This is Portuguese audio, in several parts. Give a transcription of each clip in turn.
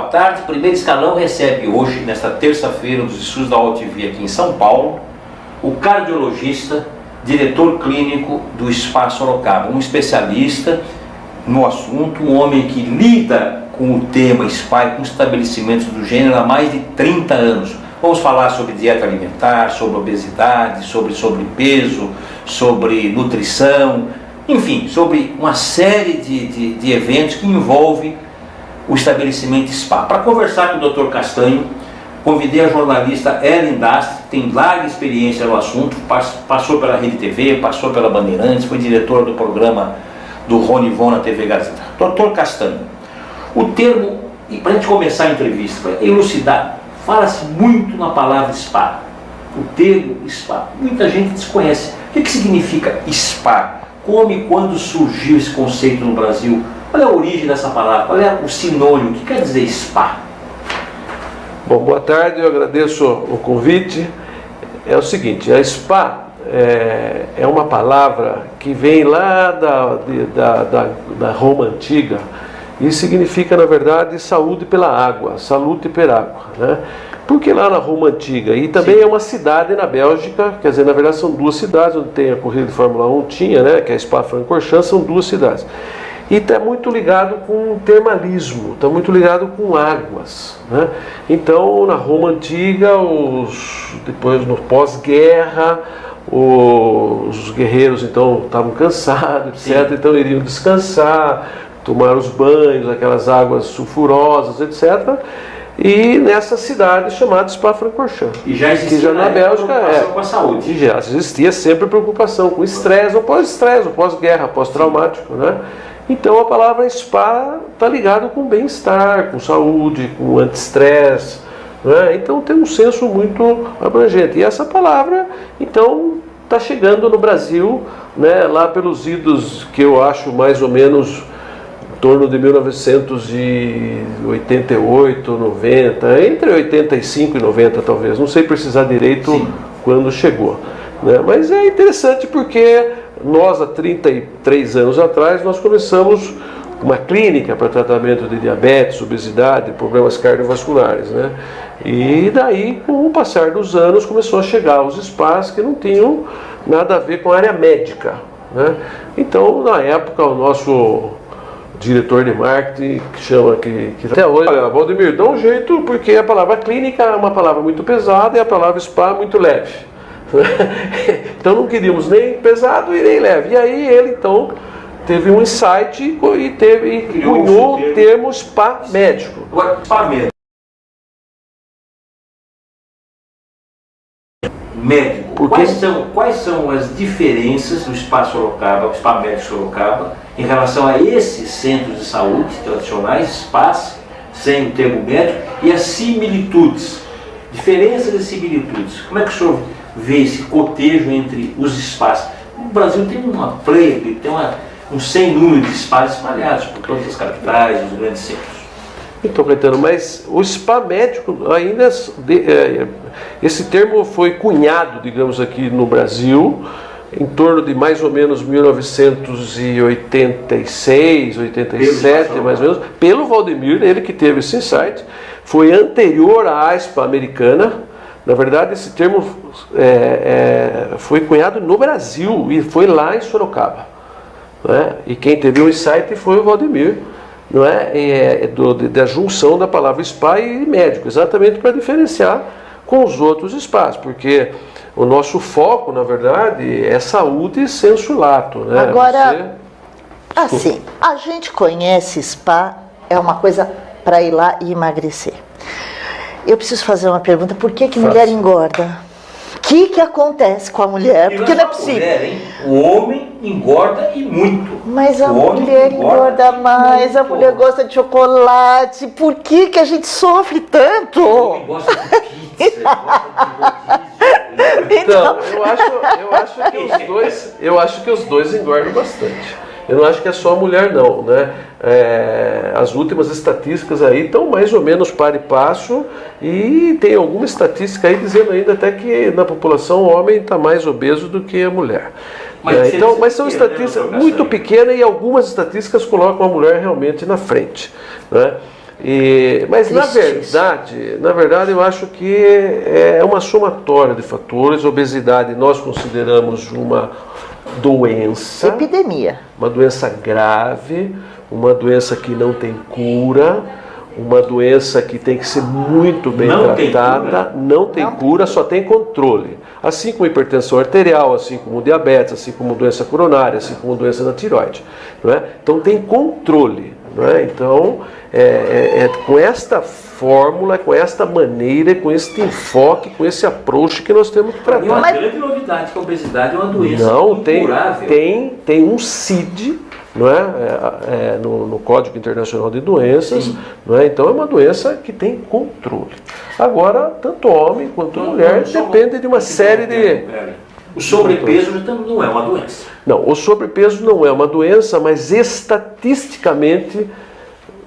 Boa tarde. Primeiro Escalão recebe hoje, nesta terça-feira, dos estudos da UTV aqui em São Paulo, o cardiologista, diretor clínico do SPA Sorocaba, um especialista no assunto, um homem que lida com o tema SPA e com estabelecimentos do gênero há mais de 30 anos. Vamos falar sobre dieta alimentar, sobre obesidade, sobre sobrepeso, sobre nutrição, enfim, sobre uma série de eventos que envolvem o estabelecimento SPA. Para conversar com o Dr. Castanho, convidei a jornalista Ellen Dastre, que tem larga experiência no assunto, passou pela Rede TV, passou pela Bandeirantes, foi diretora do programa do Rony Von na TV Gazeta. Dr. Castanho, o termo, e para a gente começar a entrevista, para elucidar, fala-se muito na palavra SPA. O termo SPA, muita gente desconhece. O que significa SPA? Como e quando surgiu esse conceito no Brasil? Qual é a origem dessa palavra? Qual é o sinônimo? O que quer dizer SPA? Bom, boa tarde, eu agradeço o convite. É o seguinte, a SPA é uma palavra que vem lá da Roma Antiga e significa, na verdade, saúde pela água, salute per água, né? Porque lá na Roma Antiga, e também Sim. É uma cidade na Bélgica, quer dizer, na verdade são duas cidades, onde tem a corrida de Fórmula 1, tinha, né, que é a Spa-Francorchamps, são duas cidades. E está muito ligado com termalismo, está muito ligado com águas, né? Então, na Roma Antiga, depois no pós-guerra, os guerreiros então estavam cansados, etc. Sim. Então iriam descansar, tomar os banhos, aquelas águas sulfurosas, etc. E nessa cidade chamada Spa-Francorchamps, e já existia que já na Bélgica preocupação com a saúde. E já existia sempre preocupação com estresse, ou pós-estresse, ou pós-guerra, pós-traumático, né? Então a palavra SPA está ligado com bem-estar, com saúde, com anti-estresse, né? Então tem um senso muito abrangente. E essa palavra, então, está chegando no Brasil, né, lá pelos idos que eu acho mais ou menos em torno de 1988, 90, entre 85 e 90 talvez, não sei precisar direito Sim. quando chegou, né? Mas é interessante porque nós, há 33 anos atrás, nós começamos uma clínica para tratamento de diabetes, obesidade, problemas cardiovasculares, né? E daí, com o passar dos anos, começou a chegar os SPAs que não tinham nada a ver com a área médica, né? Então, na época, o nosso diretor de marketing, que chama que até hoje, olha, Valdemir, dá um jeito, porque a palavra clínica é uma palavra muito pesada e a palavra SPA muito leve. Então não queríamos nem pesado e nem leve. E aí ele então teve um insight e cunhou o termo SPA médico. SPA médico. Porque... Quais são as diferenças do SPA Sorocaba, o SPA médico Sorocaba, em relação a esses centros de saúde tradicionais, SPAs, sem o termo médico, e as similitudes? Diferenças e similitudes. Como é que o senhor vê esse cotejo entre os SPAs? O Brasil tem uma pleia, tem um sem número de SPAs espalhados por todas as capitais, os grandes centros. Então, Caetano, mas o SPA médico ainda, esse termo foi cunhado, digamos, aqui no Brasil, em torno de mais ou menos 1986, 87, mais ou menos, pelo Valdemir, ele que teve esse insight, foi anterior à ASPA americana. Na verdade, esse termo foi cunhado no Brasil e foi lá em Sorocaba, né? E quem teve o insight foi o Valdemir, não é? Da junção da palavra SPA e médico, exatamente para diferenciar com os outros SPAs, porque o nosso foco, na verdade, é saúde e sensu lato, né? Agora, assim, a gente conhece SPA, é uma coisa para ir lá e emagrecer. Eu preciso fazer uma pergunta, por que mulher engorda? O que acontece com a mulher? Porque não é possível. Mulher, hein? O homem engorda e muito. Mas a mulher engorda mais, a mulher gosta de chocolate. Por que a gente sofre tanto? O homem gosta de pizza, gosta de rodízio. Então, eu acho que os dois engordam bastante. Eu não acho que é só a mulher não, né? As últimas estatísticas aí estão mais ou menos par e passo, e tem alguma estatística aí dizendo ainda até que na população o homem está mais obeso do que a mulher. Mas são estatísticas muito pequenas, e algumas estatísticas colocam a mulher realmente na frente, né? Mas na verdade eu acho que é uma somatória de fatores. Obesidade nós consideramos uma doença, epidemia, uma doença grave, uma doença que não tem cura, uma doença que tem que ser muito bem tratada, não tem cura, só tem controle. Assim como hipertensão arterial, assim como diabetes, assim como doença coronária, assim como doença da tireoide. Não é? Então tem controle. Não é? Então, com esta fórmula, com esta maneira, com este enfoque, com esse approach que nós temos que tratar. E uma grande novidade, que a obesidade é uma doença incurável. Tem um CID, não é? No Código Internacional de Doenças, não é? Então é uma doença que tem controle. Agora, tanto homem quanto mulher, depende de uma série de... O sobrepeso não é uma doença. Não, o sobrepeso não é uma doença, mas estatisticamente,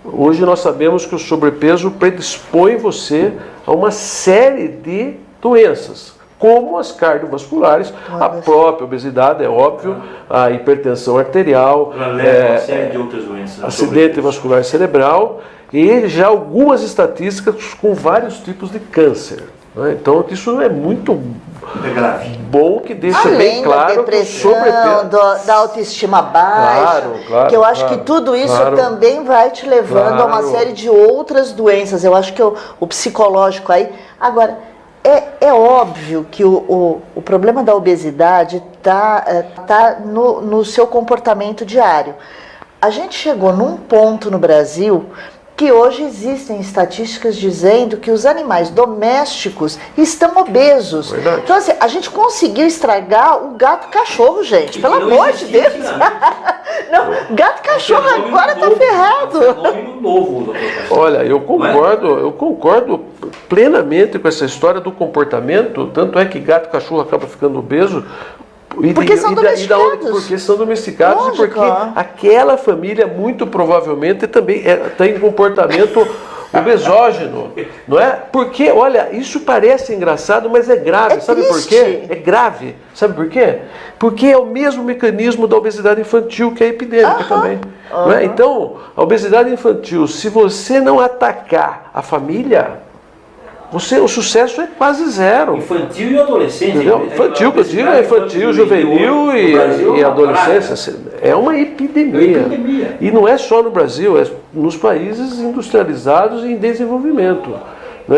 hoje nós sabemos que o sobrepeso predispõe você a uma série de doenças, como as cardiovasculares, a própria obesidade, é óbvio, a hipertensão arterial, uma série de outras doenças, acidente vascular cerebral e já algumas estatísticas com vários tipos de câncer. Então isso é muito bom, que deixa bem claro da depressão, da autoestima baixa, que eu acho que tudo isso também vai te levando a uma série de outras doenças. Eu acho que o psicológico aí... Agora, é óbvio que o problema da obesidade tá no seu comportamento diário. A gente chegou num ponto no Brasil que hoje existem estatísticas dizendo que os animais domésticos estão obesos. Verdade. Então, assim, a gente conseguiu estragar o gato-cachorro, gente. Pelo amor de Deus. Não, gato-cachorro agora está ferrado. É um fenômeno novo, doutor Castro. Olha, eu concordo plenamente com essa história do comportamento, tanto é que gato-cachorro acaba ficando obeso, porque são domesticados. Porque são domesticados. Lógico. E porque aquela família muito provavelmente também tem comportamento obesógeno, não é? Porque, olha, isso parece engraçado, mas é grave. Sabe por quê? É grave. Sabe por quê? Porque é o mesmo mecanismo da obesidade infantil, que é epidêmica também. Não é? Então, a obesidade infantil, se você não atacar a família, o sucesso é quase zero. Infantil e adolescente. Infantil, que eu digo, é infantil, juvenil e adolescência. É uma epidemia. E não é só no Brasil, é nos países industrializados e em desenvolvimento.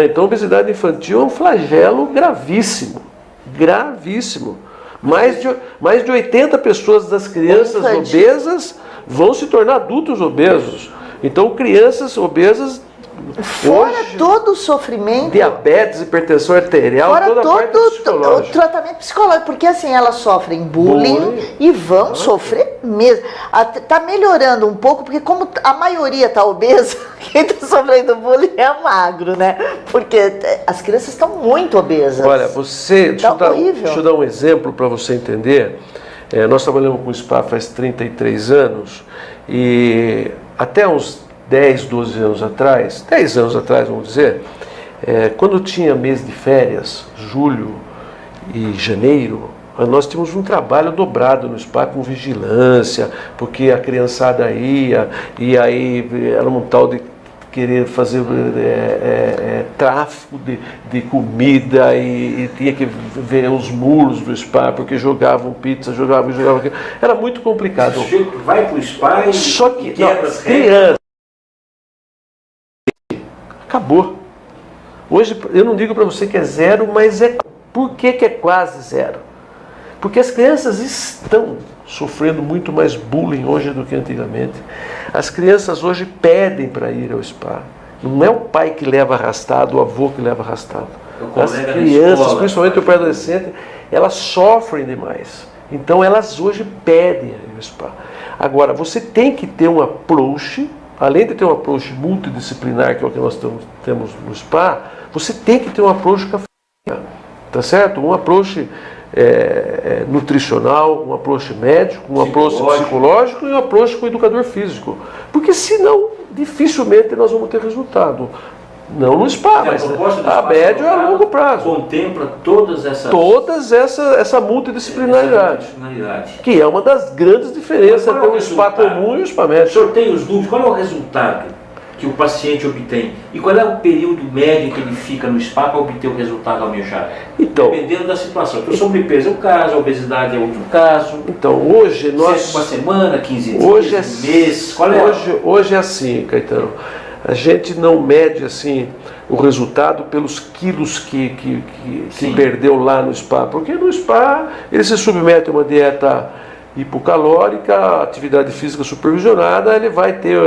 Então, a obesidade infantil é um flagelo gravíssimo. Gravíssimo. Mais de 80 pessoas das crianças obesas vão se tornar adultos obesos. Então, crianças obesas... Fora todo o sofrimento, diabetes, hipertensão arterial, fora toda a parte todo o tratamento psicológico, porque assim, elas sofrem bullying e vão sofrer mesmo. Está melhorando um pouco, porque como a maioria está obesa, quem está sofrendo bullying é magro, né? Porque as crianças estão muito obesas. Olha, deixa eu dar um exemplo para você entender. Nós trabalhamos com o SPA faz 33 anos e até uns 10 anos atrás, vamos dizer, quando tinha mês de férias, julho e janeiro, nós tínhamos um trabalho dobrado no SPA com vigilância, porque a criançada ia, e aí era um tal de querer fazer tráfico de comida e tinha que ver os muros do SPA, porque jogavam pizza, jogavam aquilo. Era muito complicado. Vai para o SPA e só que criança. Acabou. Hoje eu não digo para você que é zero, mas por que é quase zero? Porque as crianças estão sofrendo muito mais bullying hoje do que antigamente. As crianças hoje pedem para ir ao SPA. Não é o pai que leva arrastado, o avô que leva arrastado. As crianças, principalmente o pré-adolescente, elas sofrem demais. Então elas hoje pedem ao SPA. Agora, você tem que ter um approach. Além de ter um approach multidisciplinar, que é o que nós temos no SPA, você tem que ter um approach com a família, tá certo? Um approach nutricional, um approach médico, um approach psicológico e um approach com o educador físico. Porque senão, dificilmente nós vamos ter resultado. Não no SPA, mas a médio é a longo prazo. Contempla todas essas... essa multidisciplinaridade. Que é uma das grandes diferenças entre o SPA comum e o SPA médio. O senhor tem os números, qual é o resultado que o paciente obtém? E qual é o período médio que ele fica no spa para obter o resultado almejado? Então, dependendo da situação. Então, sobrepeso é um caso, a obesidade é outro caso. Então, hoje nós... Uma semana, 15 dias, hoje um mês, qual é? Hoje é assim, Caetano. A gente não mede assim o resultado pelos quilos que perdeu lá no spa. Porque no spa ele se submete a uma dieta hipocalórica, atividade física supervisionada, ele vai ter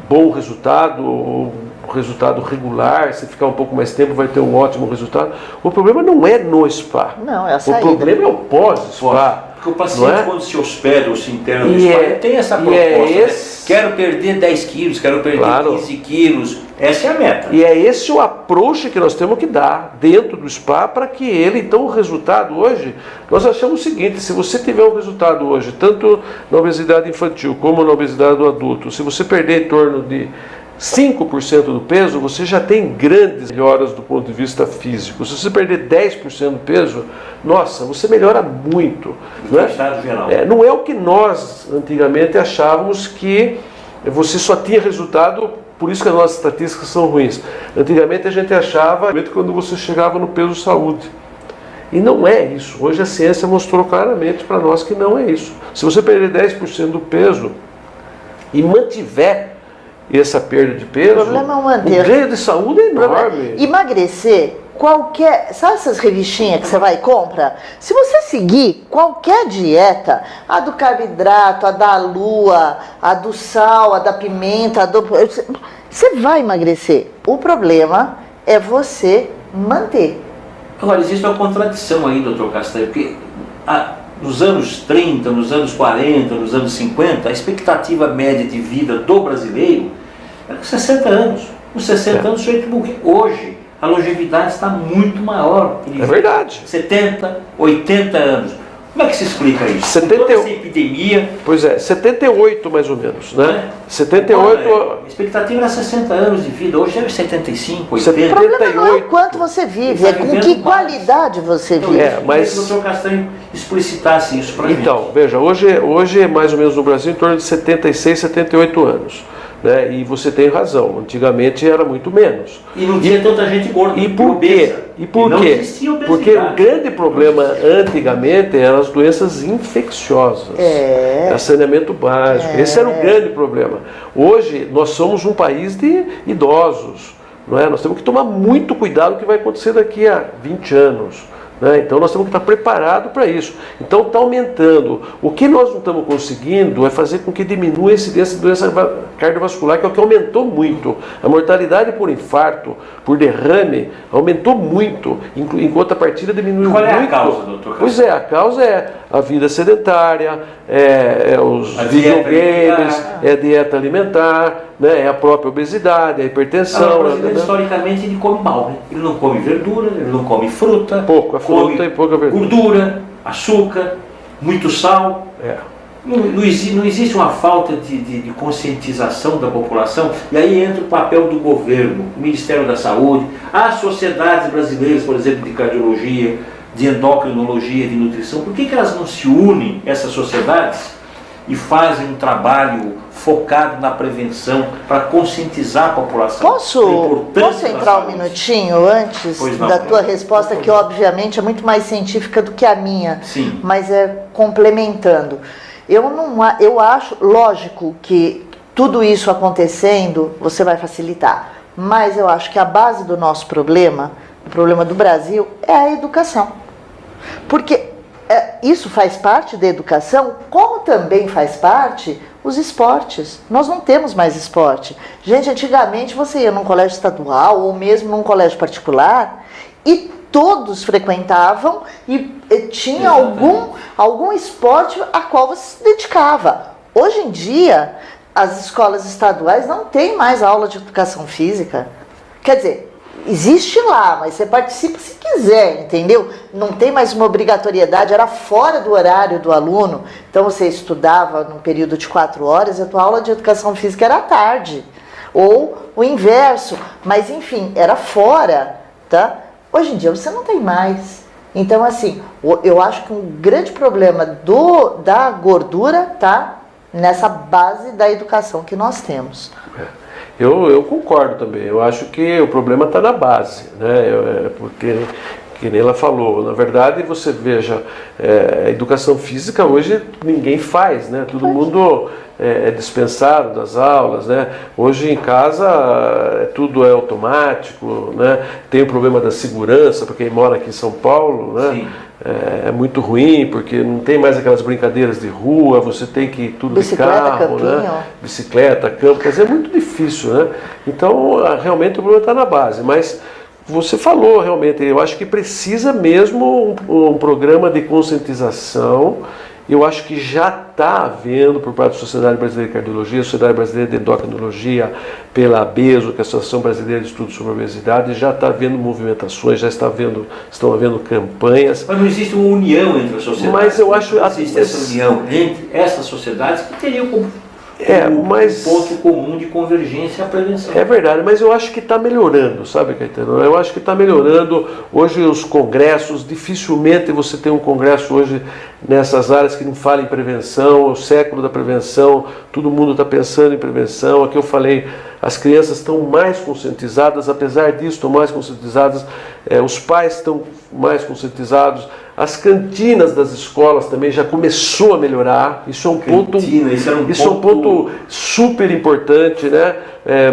bom resultado, ou resultado regular, se ficar um pouco mais tempo vai ter um ótimo resultado. O problema não é no spa. Não, é a saída. O problema é o pós-spa. Porque o paciente, quando se hospeda ou se interna no spa, ele tem essa proposta, né? Quero perder 10 quilos, quero perder 15 quilos. Essa é a meta. E é esse o approach que nós temos que dar dentro do spa para que ele, então, o resultado hoje, nós achamos o seguinte: se você tiver um resultado hoje, tanto na obesidade infantil como na obesidade do adulto, se você perder em torno de 5% do peso, você já tem grandes melhoras do ponto de vista físico. Se você perder 10% do peso, nossa, você melhora muito. No estado geral. Não é o que nós antigamente achávamos, que você só tinha resultado, por isso que as nossas estatísticas são ruins. Antigamente a gente achava quando você chegava no peso saúde. E não é isso. Hoje a ciência mostrou claramente para nós que não é isso. Se você perder 10% do peso e mantiver essa perda de peso, o problema é manter. O ganho de saúde é enorme. Emagrecer, sabe essas revistinhas que você vai e compra? Se você seguir qualquer dieta, a do carboidrato, a da lua, a do sal, a da pimenta, você vai emagrecer. O problema é você manter. Agora, existe uma contradição aí, doutor Castanho, porque nos anos 30, nos anos 40, nos anos 50, a expectativa média de vida do brasileiro era 60 anos. Com 60 anos, o sujeito morreu. Hoje, a longevidade está muito maior. É verdade. 70, 80 anos. Como é que se explica isso? 70... Com toda essa epidemia... Pois é, 78 mais ou menos, né? 78... A expectativa era 60 anos de vida, hoje deve 75, 80. O problema não é o quanto você vive, é com que qualidade você vive. Mas o doutor Castanho explicitasse isso para a gente. Então, veja, hoje mais ou menos no Brasil em torno de 76, 78 anos. Né? E você tem razão, antigamente era muito menos. E não tinha tanta gente gorda. E por quê? Porque o grande problema antigamente eram as doenças infecciosas. Saneamento básico. Esse era o grande problema. Hoje nós somos um país de idosos. Não é? Nós temos que tomar muito cuidado com o que vai acontecer daqui a 20 anos. Então nós temos que estar preparados para isso. Então está aumentando. O que nós não estamos conseguindo é fazer com que diminua a incidência de doença cardiovascular, que é o que aumentou muito. A mortalidade por infarto, por derrame, aumentou muito, enquanto a partida diminuiu muito. Qual é a causa, doutor? Pois é, a causa é a vida sedentária, os videogames, é a dieta alimentar, né? É a própria obesidade, a hipertensão. O brasileiro, historicamente, ele come mal, né? Ele não come verdura, ele não come fruta. Pouca fruta e pouca verdura. Gordura, açúcar, muito sal. Não existe uma falta de conscientização da população. E aí entra o papel do governo, o Ministério da Saúde, as sociedades brasileiras, por exemplo, de cardiologia, de endocrinologia, de nutrição. Por que elas não se unem, essas sociedades, e fazem um trabalho focado na prevenção para conscientizar a população? Posso entrar um minutinho antes da tua resposta, que obviamente é muito mais científica do que a minha, Sim. Mas é complementando. Eu acho, lógico, que tudo isso acontecendo, você vai facilitar, mas eu acho que a base do nosso problema, o problema do Brasil, é a educação. Porque isso faz parte da educação, como também faz parte os esportes. Nós não temos mais esporte. Gente, antigamente você ia num colégio estadual ou mesmo num colégio particular e todos frequentavam e tinha algum esporte a qual você se dedicava. Hoje em dia, as escolas estaduais não têm mais aula de educação física. Quer dizer, existe lá, mas você participa se quiser, entendeu? Não tem mais uma obrigatoriedade, era fora do horário do aluno. Então você estudava num período de 4 horas e a tua aula de educação física era à tarde. Ou o inverso, mas enfim, era fora, tá? Hoje em dia você não tem mais. Então assim, eu acho que um grande problema da gordura tá nessa base da educação que nós temos. Eu concordo também. Eu acho que o problema está na base, né? Porque, que nem ela falou, na verdade, você veja, a educação física hoje ninguém faz, né? Todo mundo é dispensado das aulas, né? Hoje em casa tudo é automático, né? Tem o problema da segurança, para quem mora aqui em São Paulo, né? Sim. É muito ruim, porque não tem mais aquelas brincadeiras de rua, você tem que ir tudo Bicicleta, de carro, campinho. né? Bicicleta, campo, quer dizer, é muito difícil, né? Então, realmente o problema está na base, mas você falou realmente, eu acho que precisa mesmo um programa de conscientização. Eu acho que já está havendo, por parte da Sociedade Brasileira de Cardiologia, Sociedade Brasileira de Endocrinologia, pela ABESO, que é a Associação Brasileira de Estudos sobre a Obesidade, já está havendo movimentações, estão havendo campanhas. Mas não existe uma união entre as sociedades. Mas eu acho... Não existe essa união entre essas sociedades que teriam como mas ponto comum de convergência a prevenção. É verdade, mas eu acho que está melhorando, sabe, Caetano? Eu acho que está melhorando. Hoje os congressos, dificilmente você tem um congresso hoje nessas áreas que não fala em prevenção, é o século da prevenção, todo mundo está pensando em prevenção. Aqui eu falei, as crianças estão mais conscientizadas, apesar disso estão mais conscientizadas, os pais estão mais conscientizados, as cantinas das escolas também já começou a melhorar. Isso é um ponto super importante, né?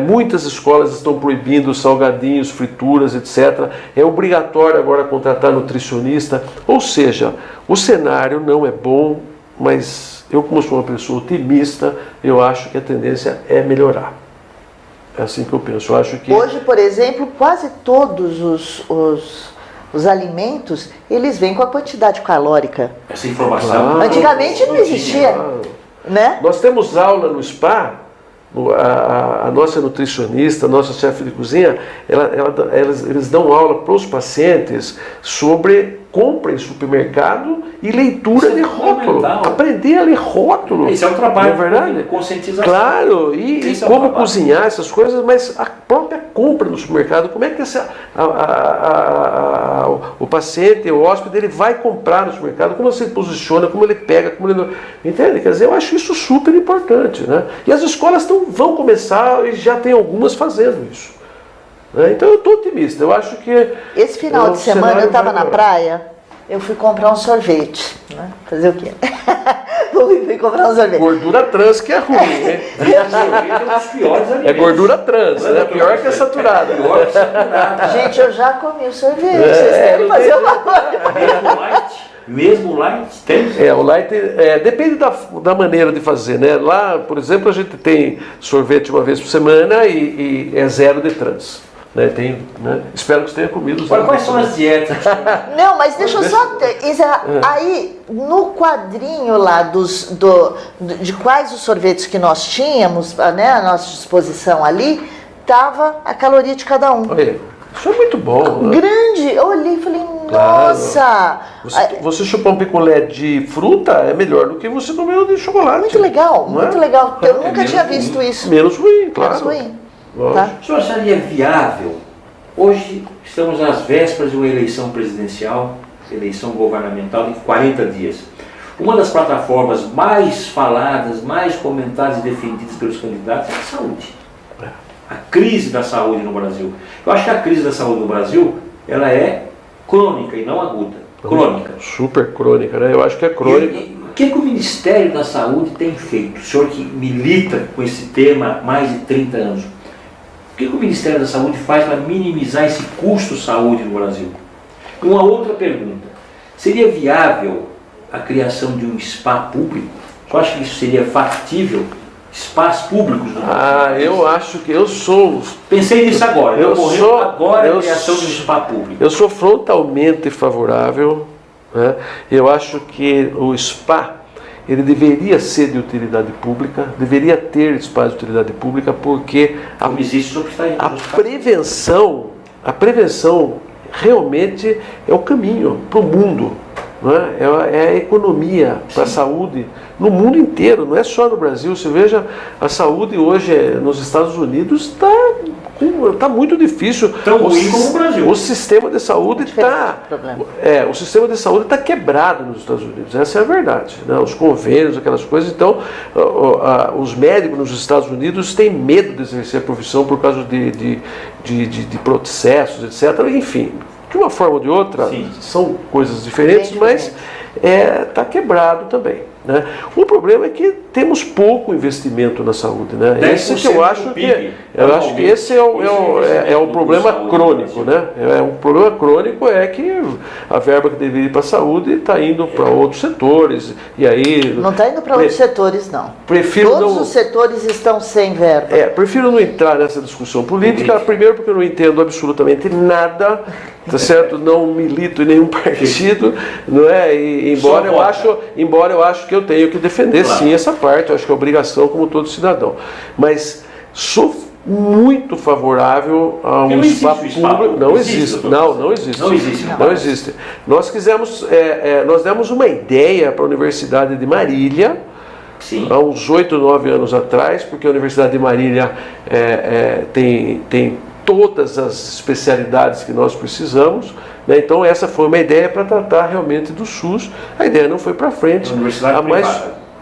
Muitas escolas estão proibindo salgadinhos, frituras, etc. É obrigatório agora contratar nutricionista. Ou seja, o cenário não é bom, mas eu, como sou uma pessoa otimista, eu acho que a tendência é melhorar. É assim que eu penso. Eu acho que hoje, por exemplo, quase todos os alimentos, eles vêm com a quantidade calórica. Essa informação... Claro, antigamente não existia, né? Nós temos aula no spa, a nossa nutricionista, a nossa chefe de cozinha, eles dão aula para os pacientes sobre compra em supermercado e leitura de rótulo. Aprender a ler rótulo. Esse é um trabalho, não é verdade? De conscientização. Claro, e como cozinhar essas coisas, mas a própria compra no supermercado, como é que o paciente, o hóspede, ele vai comprar no supermercado, como você posiciona, como ele pega, como ele... Entende? Quer dizer, eu acho isso super importante, né? E as escolas vão começar, e já tem algumas fazendo isso. Então eu estou otimista, eu acho que... Esse final de semana eu estava na praia, eu fui comprar um sorvete, né? Fazer o quê? Fui comprar um sorvete. Gordura trans que é ruim, né? É gordura trans, né? Pior que a saturada. Gente, eu já comi o sorvete, vocês querem fazer uma coisa? Mesmo light tem? O light depende da maneira de fazer, né? Lá, por exemplo, a gente tem sorvete uma vez por semana e é zero de trans. Né? Espero que você tenha comido. Quais são as dietas? Não, mas deixa eu só encerrar. Aí, no quadrinho lá de quais os sorvetes que nós tínhamos, né, à nossa disposição ali, estava a caloria de cada um. Olha, isso é muito bom. Né? Grande! Eu olhei e falei, nossa! Você chupar um picolé de fruta é melhor do que você comer um de chocolate. Muito legal, muito legal. Eu nunca tinha visto isso. Menos ruim, claro. Menos ruim. Tá. O senhor acharia viável? Hoje estamos às vésperas de uma eleição presidencial, eleição governamental, em 40 dias. Uma das plataformas mais faladas, mais comentadas e defendidas pelos candidatos é a saúde. A crise da saúde no Brasil. Eu acho que a crise da saúde no Brasil, ela é crônica e não aguda. Crônica. Super crônica, né? Eu acho que é crônica. O que o Ministério da Saúde tem feito? O senhor que milita com esse tema há mais de 30 anos. O que o Ministério da Saúde faz para minimizar esse custo saúde no Brasil? Uma outra pergunta. Seria viável a criação de um spa público? Você acha que isso seria factível? Spas públicos no Brasil? Eu acho que eu sou... Pensei nisso agora. Agora a criação de um spa público. Eu sou frontalmente favorável. Né? Eu acho que o spa... ele deveria ser de utilidade pública, deveria ter espaço de utilidade pública, porque a prevenção realmente é o caminho para o mundo. não é? É a economia para a saúde no mundo inteiro, não é só no Brasil. Você veja, a saúde hoje nos Estados Unidos está muito difícil. Tão ruim como o Brasil. O sistema de saúde o sistema de saúde está quebrado nos Estados Unidos. Essa é a verdade, né? Os convênios, aquelas coisas. Então, os médicos nos Estados Unidos têm medo de exercer a profissão por causa de processos, etc. Enfim, de uma forma ou de outra, sim, são coisas diferentes, mas está quebrado também, né? O problema é que temos pouco investimento na saúde, né? Esse que eu acho que esse é o problema crônico, né? Um problema crônico é que a verba que deveria ir para a saúde está indo para outros setores, e aí não está indo para outros setores, não. Todos os setores estão sem verba. Prefiro não entrar nessa discussão política, primeiro porque eu não entendo absolutamente nada, tá certo? Não milito em nenhum partido, não é? E embora eu acho que eu tenho que defender, claro, sim, essa parte, eu acho que é obrigação como todo cidadão. Mas sou muito favorável a um espaço público. Não existe. Nós quisemos, nós demos uma ideia para a Universidade de Marília, sim, há uns 8, 9 anos atrás, porque a Universidade de Marília tem todas as especialidades que nós precisamos, né? Então essa foi uma ideia para tratar realmente do SUS. A ideia não foi para frente.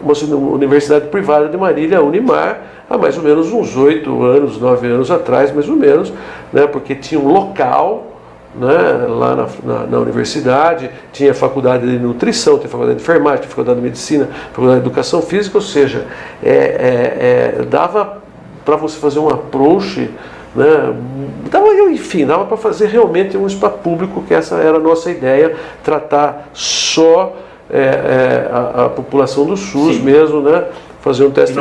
Uma universidade privada de Marília, a Unimar, há mais ou menos uns 8 anos, 9 anos atrás, mais ou menos, né? Porque tinha um local, né, lá na universidade, tinha faculdade de nutrição, tinha faculdade de enfermagem, tinha faculdade de medicina, faculdade de educação física, ou seja, dava para você fazer um approach, né? Dava para fazer realmente um espaço público, que essa era a nossa ideia, tratar só a população do SUS, sim, mesmo, né? Fazer um teste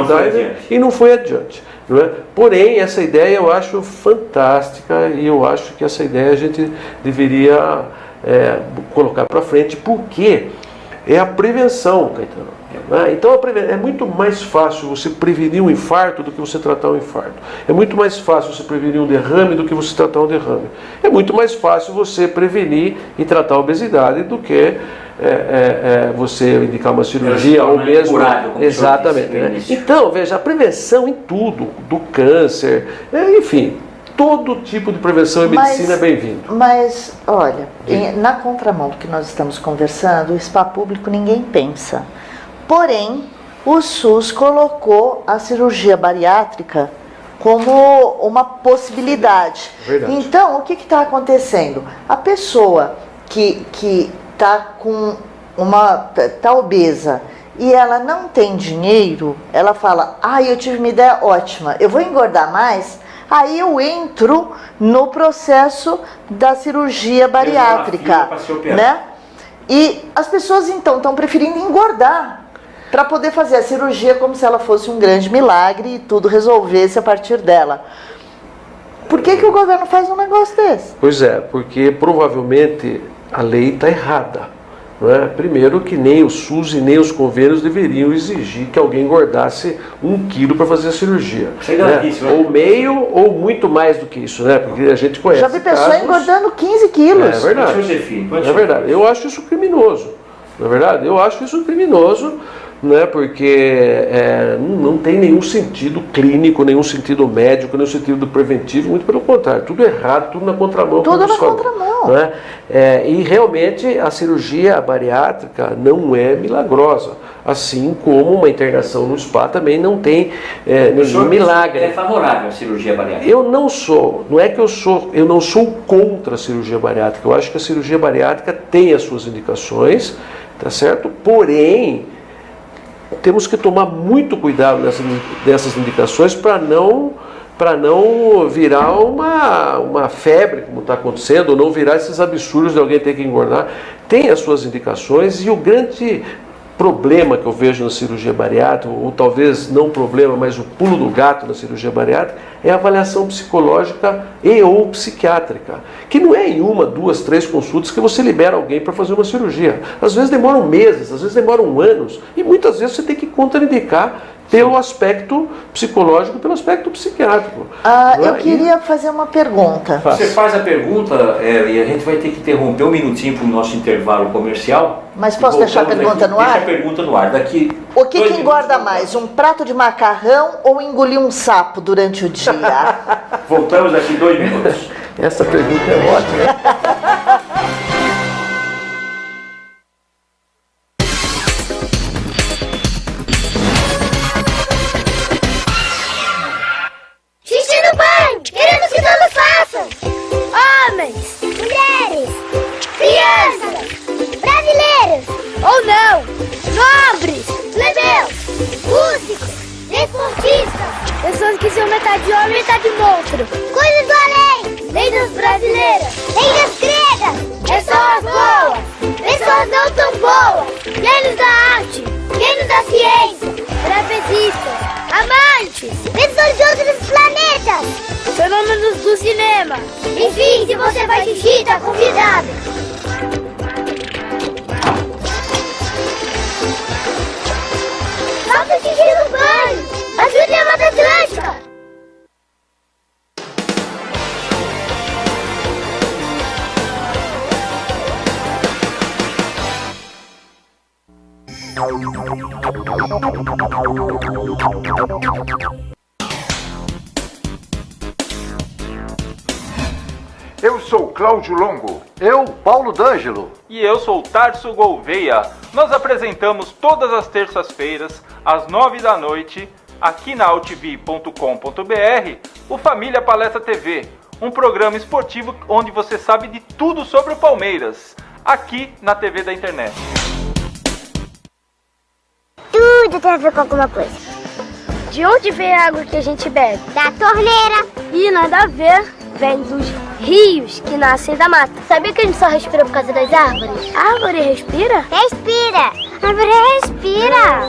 e não foi adiante. Não é? Porém, essa ideia eu acho fantástica, e eu acho que essa ideia a gente deveria colocar para frente, porque é a prevenção, Caetano. Então é muito mais fácil você prevenir um infarto do que você tratar um infarto. É muito mais fácil você prevenir um derrame do que você tratar um derrame. É muito mais fácil você prevenir e tratar a obesidade do que você indicar uma cirurgia ou mesmo... Curável, exatamente. Né? Então, veja, a prevenção em tudo, do câncer, enfim, todo tipo de prevenção e medicina é bem-vindo. Mas, olha, na contramão do que nós estamos conversando, o spa público ninguém pensa. Porém, o SUS colocou a cirurgia bariátrica como uma possibilidade. Verdade. Então, o que está acontecendo? A pessoa que está tá obesa e ela não tem dinheiro, ela fala, eu tive uma ideia ótima, eu vou engordar mais, aí eu entro no processo da cirurgia bariátrica, né? E as pessoas então estão preferindo engordar para poder fazer a cirurgia como se ela fosse um grande milagre e tudo resolvesse a partir dela. Por que o governo faz um negócio desse? Pois é, porque provavelmente a lei está errada. Não é? Primeiro que nem o SUS e nem os convênios deveriam exigir que alguém engordasse 1 quilo para fazer a cirurgia. Né? Ou meio ou muito mais do que isso, né? Porque a gente conhece. Já vi pessoa engordando 15 quilos. É verdade. É verdade. Eu acho isso criminoso. Na verdade, eu acho isso criminoso, né? Porque não tem nenhum sentido clínico, nenhum sentido médico, nenhum sentido preventivo, muito pelo contrário, tudo errado, tudo na contramão. Tudo na contramão. Né? E realmente a cirurgia bariátrica não é milagrosa, assim como uma internação no spa também não tem nenhum milagre. É favorável à cirurgia bariátrica? Eu não sou contra a cirurgia bariátrica. Eu acho que a cirurgia bariátrica tem as suas indicações, tá certo? Porém, temos que tomar muito cuidado dessas indicações para não virar uma febre, como está acontecendo, ou não virar esses absurdos de alguém ter que engordar. Tem as suas indicações, e o grande problema que eu vejo na cirurgia bariátrica, ou talvez não problema, mas o pulo do gato na cirurgia bariátrica, é a avaliação psicológica e ou psiquiátrica, que não é em 1, 2, 3 consultas que você libera alguém para fazer uma cirurgia. Às vezes demoram meses, às vezes demoram anos, e muitas vezes você tem que contraindicar pelo aspecto psicológico, pelo aspecto psiquiátrico. Eu queria fazer uma pergunta. Você faz a pergunta, e a gente vai ter que interromper um minutinho para o nosso intervalo comercial, Mas posso deixar a pergunta no ar? Deixa a pergunta no ar. Daqui O que engorda mais, um prato de macarrão ou engolir um sapo durante o dia? Voltamos daqui 2 minutos. Essa pergunta é ótima. Xixi no banho! Queremos que todos façam! Homens, mulheres, crianças, brasileiros ou não, nobres, plebeus, músicos, desportistas, pessoas que são metade homem e metade monstro, coisas do além, lendas brasileiras, lendas gregas, pessoas boas, pessoas não tão boas, gênios da arte, gênios da ciência, trapezistas, amantes, pessoas de outros planetas, fenômenos do cinema. Enfim, se você faz xixi, tá convidado. Faça xixi no banho. Ajude a Mata Atlântica. Eu sou Cláudio Longo. Eu, Paulo D'Angelo. E eu sou Tarso Gouveia. Nós apresentamos todas as terças-feiras, às 9 da noite, aqui na altv.com.br, o Família Palestra TV, um programa esportivo onde você sabe de tudo sobre o Palmeiras, aqui na TV da internet. Tudo tem a ver com alguma coisa. De onde vem a água que a gente bebe? Da torneira. E nada a ver, vem dos rios que nascem da mata. Sabia que a gente só respira por causa das árvores? A árvore respira? Respira. A árvore respira.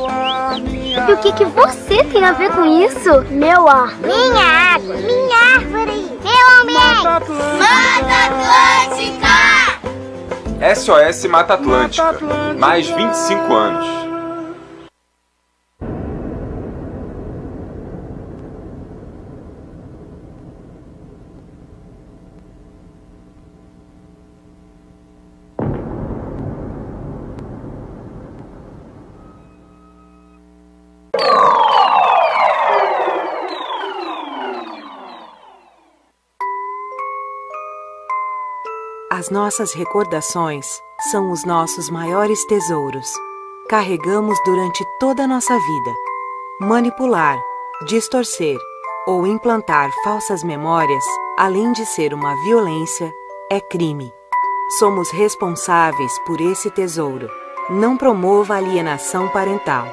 E o que você tem a ver com isso? Meu ar. Minha água. Minha árvore. Meu ambiente. Mata Atlântica. SOS Mata Atlântica. Mais 25 anos. As nossas recordações são os nossos maiores tesouros. Carregamos durante toda a nossa vida. Manipular, distorcer ou implantar falsas memórias, além de ser uma violência, é crime. Somos responsáveis por esse tesouro. Não promova alienação parental.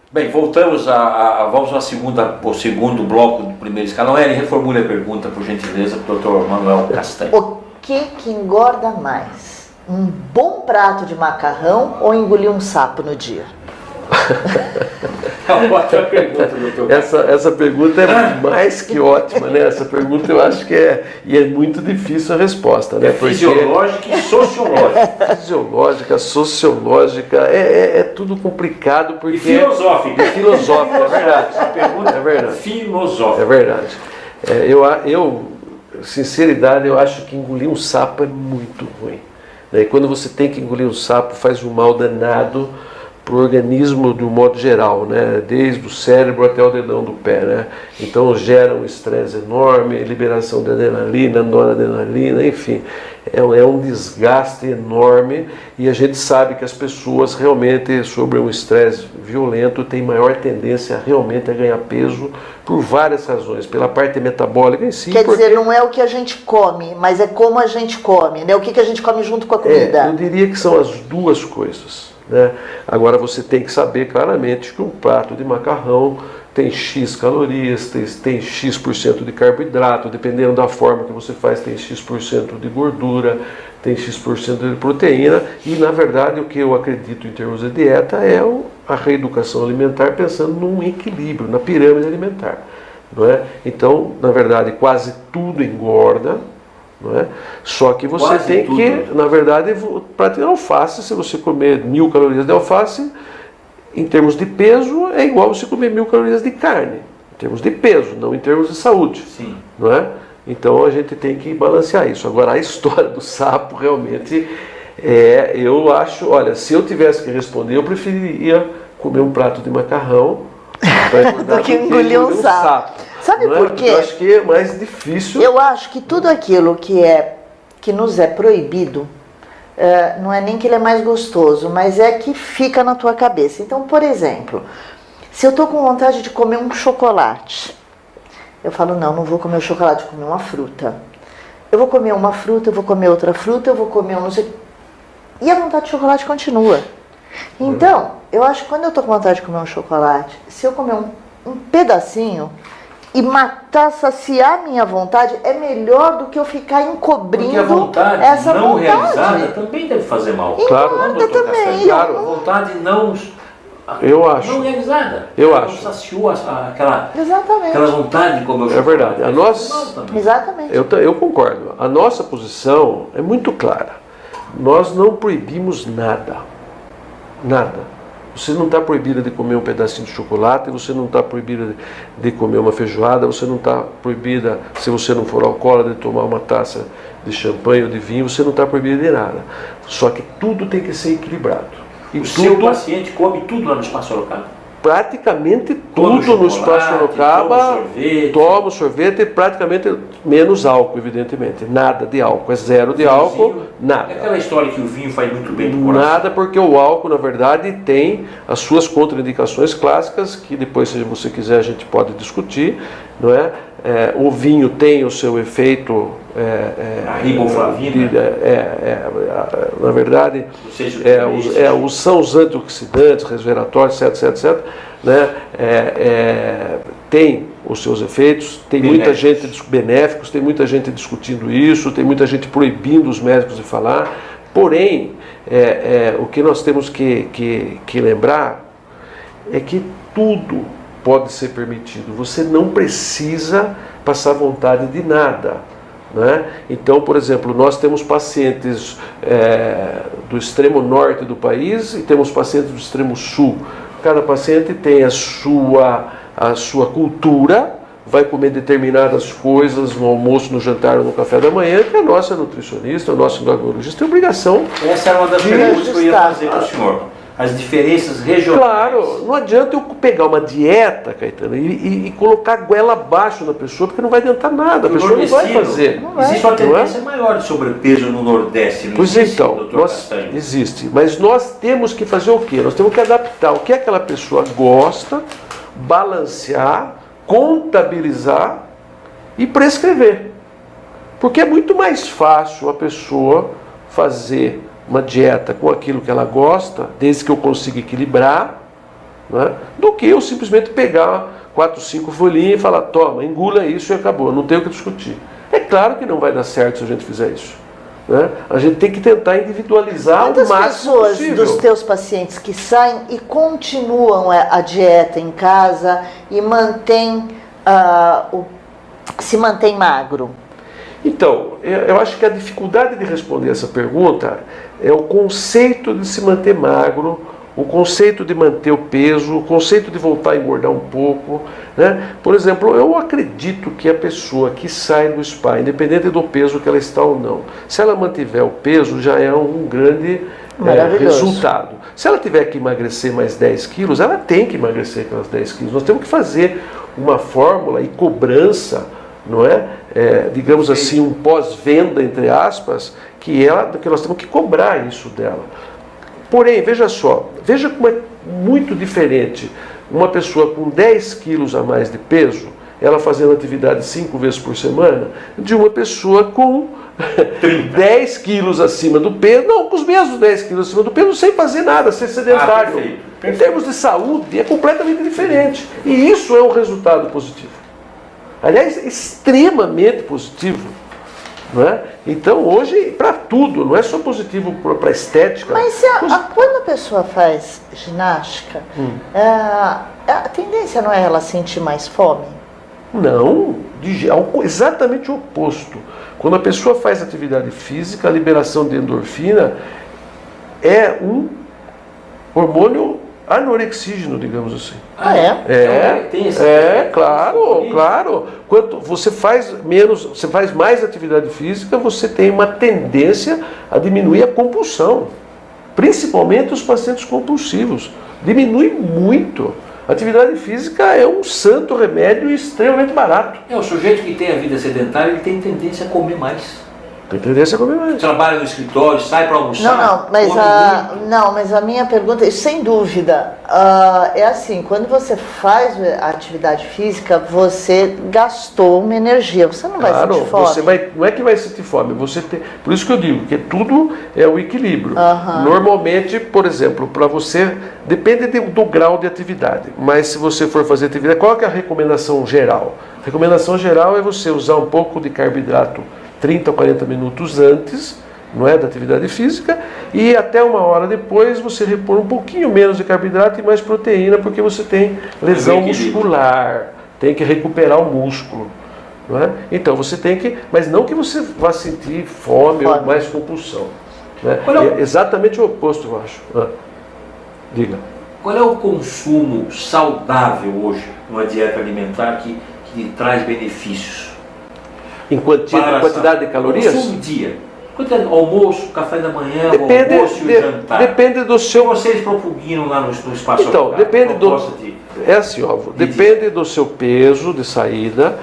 Bem, voltamos vamos ao segundo bloco do primeiro escalão. Eli, reformule a pergunta, por gentileza, para o Dr. Manuel Castanho. O que engorda mais? Um bom prato de macarrão ou engolir um sapo no dia? É uma ótima pergunta, doutor. Essa pergunta é mais que ótima, né? Essa pergunta eu acho que é muito difícil a resposta, né? Porque fisiológica e sociológica. Fisiológica, sociológica, é tudo complicado porque... E filosófica. Filosófica, é verdade. A pergunta é verdade. Filosófica. É verdade. Sinceridade, eu acho que engolir um sapo é muito ruim. E quando você tem que engolir um sapo, faz um mal danado para o organismo de um modo geral, né? Desde o cérebro até o dedão do pé, né? Então gera um estresse enorme, liberação de adrenalina, noradrenalina, enfim, é um desgaste enorme e a gente sabe que as pessoas realmente, sobre um estresse violento, têm maior tendência realmente a ganhar peso por várias razões, pela parte metabólica em si. Quer dizer, não é o que a gente come, mas é como a gente come, né? O que a gente come junto com a comida. Eu diria que são as duas coisas. Né? Agora você tem que saber claramente que um prato de macarrão tem X calorias, tem X% de carboidrato, dependendo da forma que você faz, tem X% de gordura, tem X% de proteína, e na verdade o que eu acredito em termos de dieta é a reeducação alimentar, pensando num equilíbrio, na pirâmide alimentar. não é? Então, na verdade, quase tudo engorda, não é? Só que você Quase tem tudo. que, na verdade, para ter alface, se você comer 1000 calorias de alface, em termos de peso, é igual você comer 1000 calorias de carne, em termos de peso, não em termos de saúde. Sim. Não é? Então a gente tem que balancear isso. Agora, a história do sapo realmente eu acho, olha, se eu tivesse que responder, eu preferiria comer um prato de macarrão do que engolir um sapo. Sabe não é? por quê? Eu acho que é mais difícil. Eu acho que tudo aquilo que nos é proibido, não é nem que ele é mais gostoso, mas é que fica na tua cabeça. Então, por exemplo, se eu estou com vontade de comer um chocolate, eu falo, não vou comer o chocolate, vou comer uma fruta. Eu vou comer uma fruta, eu vou comer outra fruta, eu vou comer um não sei... E a vontade de chocolate continua. Então, eu acho que quando eu estou com vontade de comer um chocolate, se eu comer um pedacinho e saciar minha vontade, é melhor do que eu ficar encobrindo Porque a vontade essa não vontade. realizada também deve fazer mal. Claro. Não, doutor também. Castanho? Claro. A vontade não realizada. Eu Não acho. saciou aquela Exatamente. vontade de comer o É chocolate. verdade. A nós, Exatamente. eu concordo. A nossa posição é muito clara. Nós não proibimos nada. Nada. Você não está proibida de comer um pedacinho de chocolate, você não está proibida de comer uma feijoada, você não está proibida, se você não for alcoólatra, de tomar uma taça de champanhe ou de vinho, você não está proibida de nada. Só que tudo tem que ser equilibrado. E O seu paciente come tudo lá no Espaço Sorocaba? praticamente Come tudo no chocolate, Espaço Sorocaba, toma sorvete, praticamente menos álcool, evidentemente. Nada de álcool, é zero de álcool, nada. É aquela história que o vinho faz muito bem pro coração. Nada, porque o álcool, na verdade, tem as suas contraindicações clássicas, que depois, se você quiser, a gente pode discutir, não é? O vinho tem o seu efeito... A riboflavina. na verdade, são os antioxidantes, resveratórios, etc, né? Tem os seus efeitos, tem muita gente benéficos, tem muita gente discutindo isso, tem muita gente proibindo os médicos de falar. Porém, o que nós temos que lembrar é que tudo pode ser permitido. Você não precisa passar vontade de nada, né? Então, por exemplo, nós temos pacientes do extremo norte do país e temos pacientes do extremo sul. Cada paciente tem a sua cultura, vai comer determinadas coisas no almoço, no jantar ou no café da manhã, que a nossa nutricionista, o nosso endocrinologista tem obrigação. Essa era uma das perguntas que eu ia fazer para o senhor. As diferenças regionais. Claro, não adianta eu pegar uma dieta, Caetano, e colocar a goela abaixo da pessoa, porque não vai adiantar nada, a pessoa não vai fazer. Existe uma tendência maior de sobrepeso no Nordeste, não pois existe, então, doutor Castanho? existe. Mas nós temos que fazer o quê? Nós temos que adaptar o que aquela pessoa gosta, balancear, contabilizar e prescrever. Porque é muito mais fácil a pessoa fazer uma dieta com aquilo que ela gosta, desde que eu consiga equilibrar, né, do que eu simplesmente pegar 4, 5 folhinhas e falar, toma, engula isso e acabou, não tem o que discutir. É claro que não vai dar certo se a gente fizer isso, né? A gente tem que tentar individualizar o máximo pessoas possível. dos teus pacientes que saem e continuam a dieta em casa e se mantém magro? Então, eu acho que a dificuldade de responder essa pergunta é o conceito de se manter magro, o conceito de manter o peso, o conceito de voltar a engordar um pouco, né? Por exemplo, eu acredito que a pessoa que sai do spa, independente do peso que ela está ou não, se ela mantiver o peso, já é um grande resultado. Se ela tiver que emagrecer mais 10 quilos, ela tem que emagrecer aquelas 10 quilos. Nós temos que fazer uma fórmula e cobrança, não é? Digamos assim, um pós-venda, entre aspas, que nós temos que cobrar isso dela. Porém, veja como é muito diferente uma pessoa com 10 quilos a mais de peso, ela fazendo atividade 5 vezes por semana, de uma pessoa com 10 quilos acima do peso, não, com os mesmos 10 quilos acima do peso, sem fazer nada, sem sedentário. Perfeito. Em termos de saúde, é completamente diferente. E isso é um resultado positivo. Aliás, extremamente positivo. Não é? Então, hoje, para tudo, não é só positivo para a estética. Mas quando a pessoa faz ginástica, a tendência não é ela sentir mais fome? Não, exatamente o oposto. Quando a pessoa faz atividade física, a liberação de endorfina é um hormônio anorexígeno, digamos assim. Claro. Quanto você faz mais atividade física, você tem uma tendência a diminuir a compulsão. Principalmente os pacientes compulsivos. Diminui muito. Atividade física é um santo remédio extremamente barato. O sujeito que tem a vida sedentária, ele tem tendência a comer mais. Tem tendência a comer mais. Trabalha no escritório, sai para almoçar. Mas a minha pergunta, sem dúvida, é assim, quando você faz a atividade física, você gastou uma energia, você não vai sentir fome. Não é que vai sentir fome, por isso que eu digo que tudo é o equilíbrio. Normalmente, por exemplo, para você, depende do grau de atividade, mas se você for fazer atividade, qual que é a recomendação geral? A recomendação geral é você usar um pouco de carboidrato 30 ou 40 minutos antes, não é, da atividade física, e até uma hora depois você repor um pouquinho menos de carboidrato e mais proteína, porque você tem lesão muscular, tem que recuperar o músculo. Não é? Então você tem que, mas não que você vá sentir fome ou mais compulsão. Né? É exatamente o oposto, eu acho. Diga. Qual é o consumo saudável hoje numa dieta alimentar que traz benefícios? Em quantidade de calorias? Consumo dia. Almoço, café da manhã, almoço e o jantar. Depende do seu... Vocês propugnam lá no espaço. Então, depende do... É assim, ó, depende do seu peso de saída,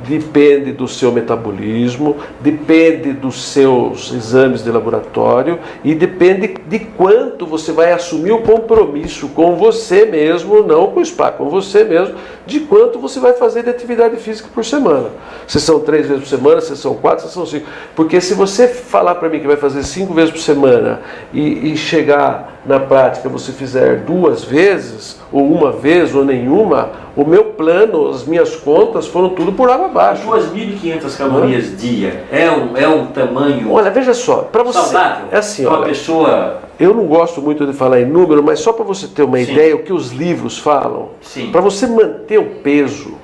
depende do seu metabolismo, depende dos seus exames de laboratório e depende de quanto você vai assumir o compromisso com você mesmo, não com o spa, com você mesmo, de quanto você vai fazer de atividade física por semana. Se são 3 vezes por semana, se são 4, se são 5. Porque se você falar para mim que vai fazer 5 vezes por semana e chegar na prática você fizer 2 vezes, ou 1 vez, ou nenhuma, o meu plano, as minhas contas foram tudo por água abaixo. 2.500 calorias dia é um tamanho. Olha, veja só, para você saudável, é assim, uma pessoa. Eu não gosto muito de falar em número, mas só para você ter uma ideia, o que os livros falam, para você manter o peso,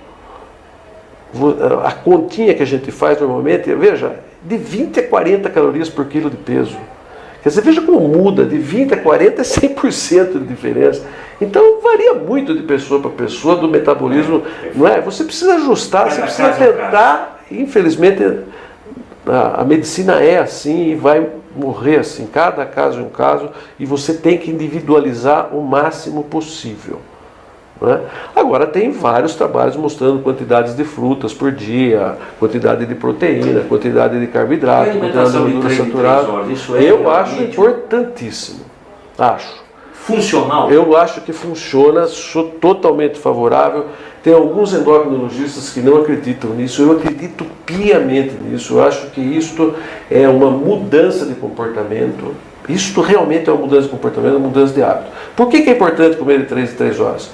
a continha que a gente faz normalmente, veja, de 20 a 40 calorias por quilo de peso. Quer dizer, veja como muda, de 20 a 40 é 100% de diferença. Então varia muito de pessoa para pessoa, do metabolismo, não é? Você precisa ajustar, você precisa tentar, infelizmente a medicina é assim e vai morrer assim, cada caso é um caso, e você tem que individualizar o máximo possível. Não é? Agora tem vários trabalhos mostrando quantidades de frutas por dia, quantidade de proteína, quantidade de carboidrato, quantidade de gordura saturada. Eu acho importantíssimo. Funcional? Eu acho que funciona, sou totalmente favorável. Tem alguns endocrinologistas que não acreditam nisso, eu acredito piamente nisso. Eu acho que isto é uma mudança de comportamento. Isto realmente é uma mudança de comportamento, uma mudança de hábito. Por que é importante comer de 3 em 3 horas?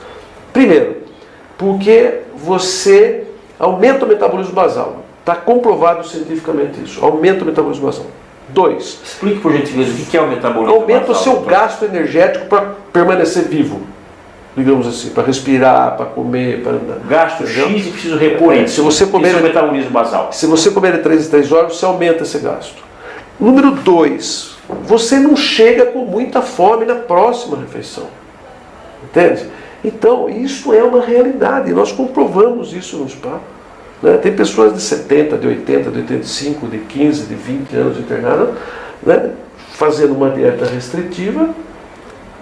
Primeiro, porque você aumenta o metabolismo basal. Está comprovado cientificamente isso. Aumenta o metabolismo basal. 2. Explique por gentileza o que é o metabolismo basal. Aumenta o seu gasto energético para permanecer vivo. Digamos assim, para respirar, para comer, para andar. Gasto X e preciso repor isso. Se você comer, isso é o metabolismo basal. Se você comer de 3 em 3 horas, você aumenta esse gasto. Número 2. Você não chega com muita fome na próxima refeição. Entende? Então, isso é uma realidade. Nós comprovamos isso no spa. Né? Tem pessoas de 70, de 80, de 85, de 15, de 20 anos internadas, né? Fazendo uma dieta restritiva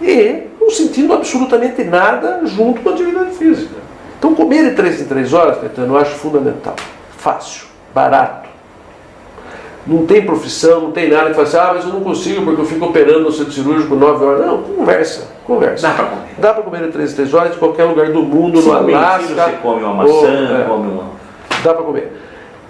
e não sentindo absolutamente nada junto com a atividade física. Então, comer de 3 em 3 horas, Caetano, eu acho fundamental. Fácil, barato. Não tem profissão, não tem nada que fala assim, mas eu não consigo porque eu fico operando no centro cirúrgico 9 horas. Não, conversa. Dá para comer. Dá para comer de 3 em 3 horas em qualquer lugar do mundo, no Alasca. Você come uma maçã, come uma... Dá para comer.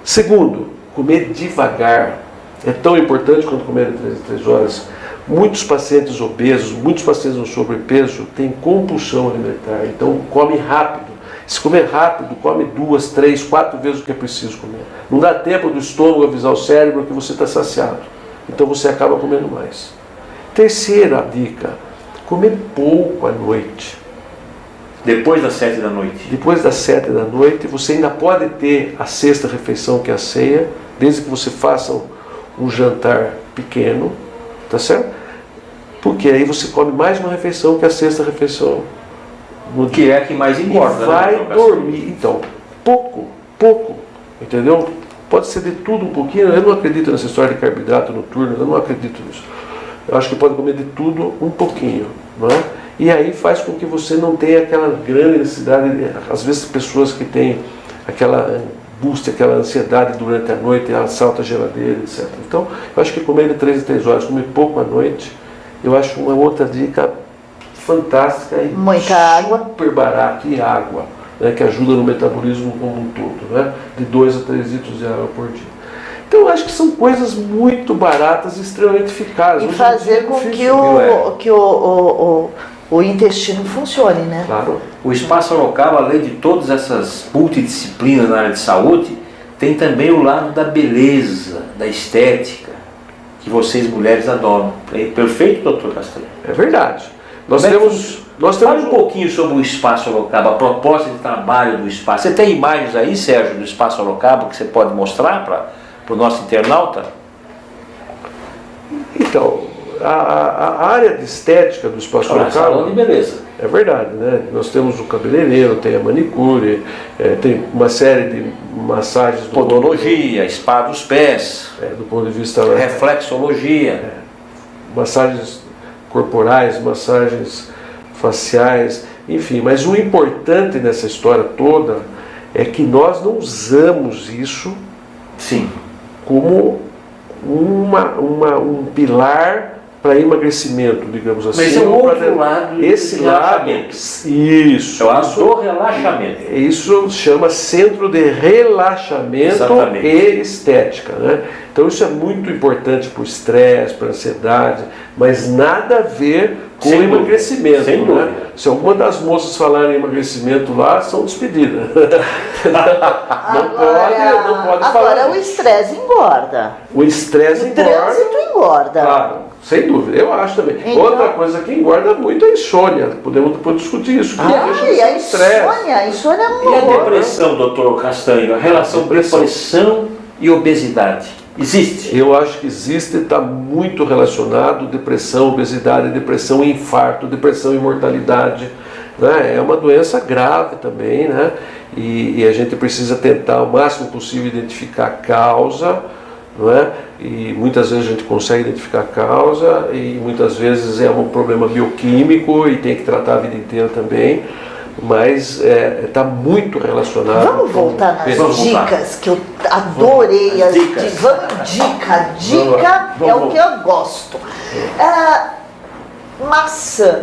Segundo, comer devagar. É tão importante quanto comer de 3 em 3 horas. Muitos pacientes obesos, muitos pacientes no sobrepeso têm compulsão alimentar, então come rápido. Se comer rápido, come 2, 3, 4 vezes o que é preciso comer. Não dá tempo do estômago avisar o cérebro que você está saciado. Então você acaba comendo mais. Terceira dica, comer pouco à noite. Depois das 7 da noite. Depois das 7 da noite, você ainda pode ter a sexta refeição, que é a ceia, desde que você faça um jantar pequeno, tá certo? Porque aí você come mais uma refeição, que é a sexta refeição. Que é a que mais engorda. E vai dormir. Então, pouco, entendeu? Pode ser de tudo um pouquinho. Eu não acredito nessa história de carboidrato noturno, eu não acredito nisso. Eu acho que pode comer de tudo um pouquinho, não é? E aí faz com que você não tenha aquela grande necessidade, às vezes pessoas que têm aquela angústia, aquela ansiedade durante a noite, ela salta a geladeira, etc. Então, eu acho que comer de 3 em 3 horas, comer pouco à noite, eu acho uma outra dica fantástica e muita água, super barata, e água, né, que ajuda no metabolismo como um todo, né, de 2 a 3 litros de água por dia. Então eu acho que são coisas muito baratas e extremamente eficazes. E fazer com que o intestino funcione, né? Claro. O Spa Sorocaba, além de todas essas multidisciplinas na área de saúde, tem também o lado da beleza, da estética, que vocês mulheres adoram. É perfeito, doutor Castanho? É verdade. Nós temos Fale um pouquinho sobre o Spa Sorocaba, a proposta de trabalho do Spa. Você tem imagens aí, Sérgio, do Spa Sorocaba que você pode mostrar para o nosso internauta? Então, a área de estética do Spa Sorocaba... salão de beleza. É verdade, né? Nós temos o cabeleireiro, tem a manicure, tem uma série de massagens... Podologia, spa dos pés. Do ponto de vista... reflexologia. Massagens corporais, massagens faciais, enfim. Mas o importante nessa história toda é que nós não usamos isso como um pilar para emagrecimento, digamos assim. Mas é o outro lado. Esse lado, isso. É o lado do relaxamento. Isso chama centro de relaxamento e estética, né? Então isso é muito importante para o estresse, para a ansiedade, mas nada a ver com o emagrecimento. Sem dúvida. Se alguma das moças falarem em emagrecimento lá, são despedidas. Não pode falar. Agora o estresse engorda. O estresse engorda. O trânsito engorda. Claro, sem dúvida. Eu acho também. Então, outra coisa que engorda muito é a insônia. Podemos depois discutir isso. A insônia é um E a depressão, doutor Castanho? A relação depressão e obesidade. Existe? Eu acho que existe, está muito relacionado. Depressão, obesidade, depressão e infarto, depressão e mortalidade. Né? É uma doença grave também, né? E a gente precisa tentar o máximo possível identificar a causa, não é? E muitas vezes a gente consegue identificar a causa e muitas vezes é um problema bioquímico e tem que tratar a vida inteira também. Mas está muito relacionado. Vamos voltar nas dicas, que eu adorei as dicas. Dica é o que eu gosto. Maçã.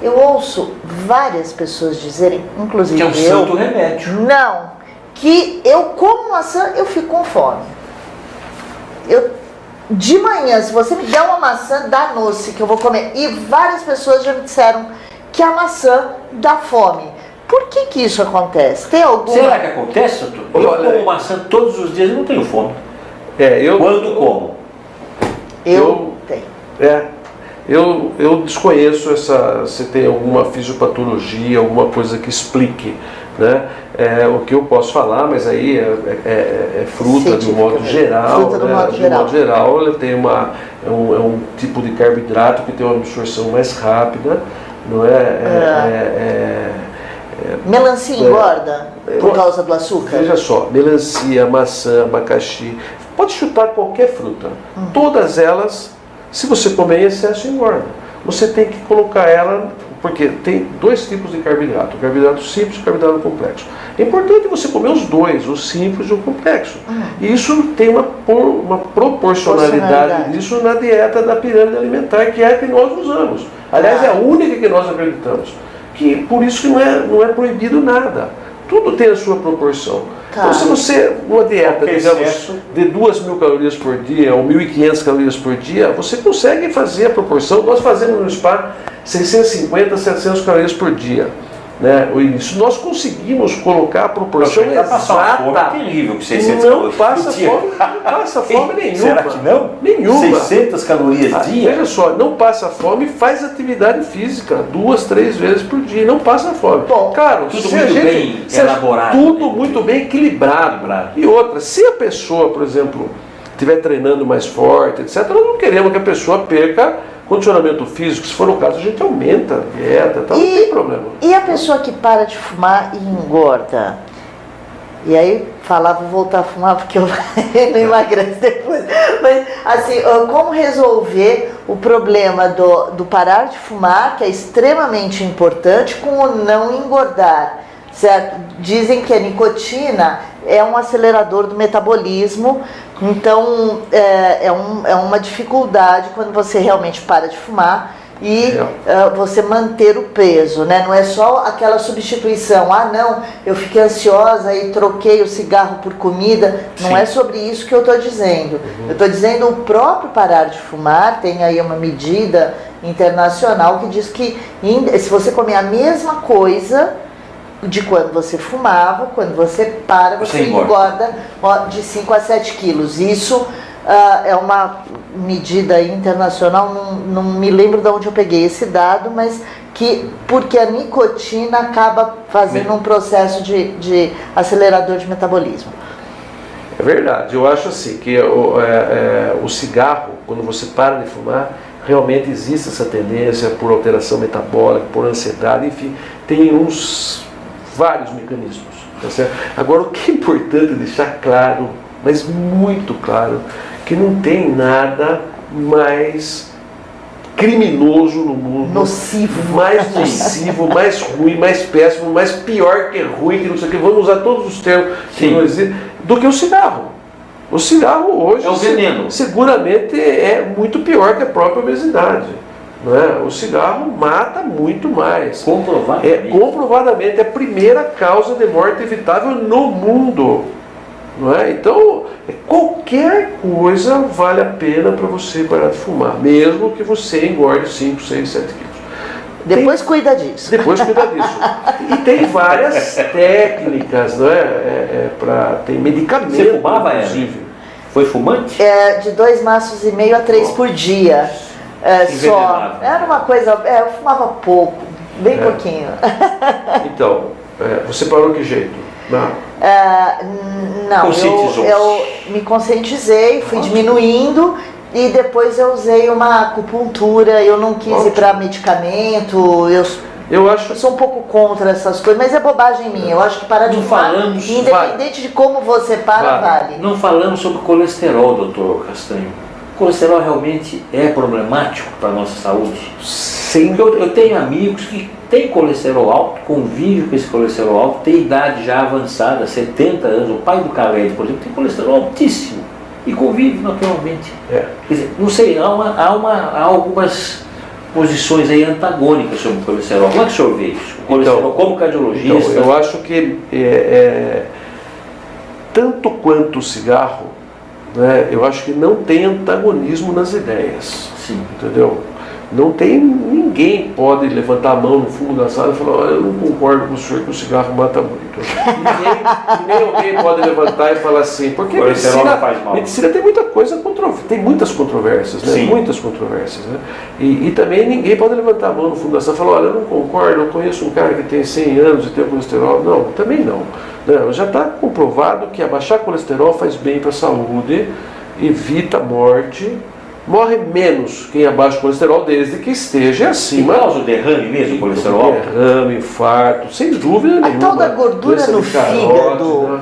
Eu ouço várias pessoas dizerem, inclusive que é um santo remédio. Não, que eu como maçã, eu fico com fome. De manhã, se você me der uma maçã, danou-se que eu vou comer. E várias pessoas já me disseram que a maçã dá fome. Por que isso acontece? Tem alguma... Será que acontece, doutor? Eu como maçã todos os dias e não tenho fome. Quando como? Eu tenho. Eu desconheço se tem alguma fisiopatologia, alguma coisa que explique, né? O que eu posso falar, mas aí é fruta de um modo geral. Fruta do modo geral. De modo geral, ela tem um tipo de carboidrato que tem uma absorção mais rápida, não é? Melancia engorda por causa do açúcar? Veja só, melancia, maçã, abacaxi, pode chutar qualquer fruta. Todas elas, se você comer em excesso, engorda. Você tem que colocar ela, porque tem 2 tipos de carboidrato, o carboidrato simples e o carboidrato complexo. É importante você comer os 2, o simples e o complexo. E isso tem uma proporcionalidade disso na dieta da pirâmide alimentar, que é a que nós usamos. Aliás, é a única que nós acreditamos. Que por isso que não é proibido nada. Tudo tem a sua proporção. Então, se você, uma dieta, digamos, de 2.000 calorias por dia ou 1.500 calorias por dia, você consegue fazer a proporção. Nós fazemos no spa 650, 700 calorias por dia. né? Isso nós conseguimos colocar a proporção exata. Fome é terrível que 600 não calorias passa por dia. fome, não passa fome nenhuma. Será que não? Nenhuma. 600 calorias dia? Veja só, não passa fome, faz atividade física 2, 3 vezes por dia, não passa fome. Bom, claro, tudo se muito bem elaborado. Tudo muito bem equilibrado. E outra, se a pessoa, por exemplo, estiver treinando mais forte, etc., nós não queremos que a pessoa perca condicionamento físico. Se for o caso, a gente aumenta a dieta, não tem problema. E a pessoa que para de fumar e engorda? E aí falar, vou voltar a fumar porque eu não emagrece depois. Mas assim, como resolver o problema do parar de fumar, que é extremamente importante, com o não engordar? Certo? Dizem que a nicotina é um acelerador do metabolismo, então é uma dificuldade quando você realmente para de fumar e você manter o peso, né? Não é só aquela substituição, não, eu fiquei ansiosa e troquei o cigarro por comida, não é sobre isso que eu estou dizendo. Eu estou dizendo o próprio parar de fumar, tem aí uma medida internacional que diz que se você comer a mesma coisa de quando você fumava, quando você para, você engorda de 5 a 7 quilos. Isso é uma medida internacional, não me lembro de onde eu peguei esse dado, mas porque a nicotina acaba fazendo um processo de acelerador de metabolismo. É verdade, eu acho assim que o cigarro, quando você para de fumar, realmente existe essa tendência por alteração metabólica, por ansiedade, enfim, tem vários mecanismos. Tá certo? Agora, o que é importante deixar claro, mas muito claro, que não tem nada mais criminoso no mundo, mais nocivo, mais ruim, mais péssimo, mais pior que ruim, que não sei o que, vamos usar todos os termos que não existem, do que o cigarro. O cigarro hoje é um veneno. Seguramente é muito pior que a própria obesidade. Não é? O cigarro mata muito mais. Comprovadamente é a primeira causa de morte evitável no mundo. Não é? Então, qualquer coisa vale a pena para você parar de fumar, mesmo que você engorde 5, 6, 7 quilos. Depois cuida disso. Depois cuida disso. E tem várias técnicas, não é? Tem medicamentos. Você fumava, inclusive? Foi fumante? De 2 maços e meio a 3 por dia. Só. Era uma coisa. Eu fumava pouco, bem pouquinho. Então, você parou que jeito? Não, eu me conscientizei, fui diminuindo e depois eu usei uma acupuntura, eu não quis ir para medicamento, eu sou um pouco contra essas coisas, mas é bobagem minha, eu acho que parar de fumar, independente de como você vale. Não falamos sobre colesterol, doutor Castanho. O colesterol realmente é problemático para a nossa saúde? Sim. Eu tenho amigos que têm colesterol alto, convivem com esse colesterol alto, tem idade já avançada, 70 anos. O pai do Caled, por exemplo, tem colesterol altíssimo e convive naturalmente. Quer dizer, não sei, há algumas posições aí antagônicas sobre o colesterol. Como é que o senhor vê isso? O colesterol como cardiologista? Então, eu acho que tanto quanto o cigarro, né, eu acho que não tem antagonismo nas ideias. Sim. Entendeu? Ninguém pode levantar a mão no fundo da sala e falar: olha, eu não concordo com o senhor que o cigarro mata muito. nem alguém pode levantar e falar assim, porque a medicina tem muita coisa, tem muitas controvérsias, né? Muitas controvérsias, né? E também ninguém pode levantar a mão no fundo da sala e falar: olha, eu não concordo, eu conheço um cara que tem 100 anos e tem colesterol. Não, também não. Já está comprovado que abaixar colesterol faz bem para a saúde, evita a morte. Morre menos quem abaixa o colesterol desde que esteja acima. Causa o derrame mesmo, o colesterol? Derrame, infarto, sem dúvida nenhuma. A tal da gordura no fígado.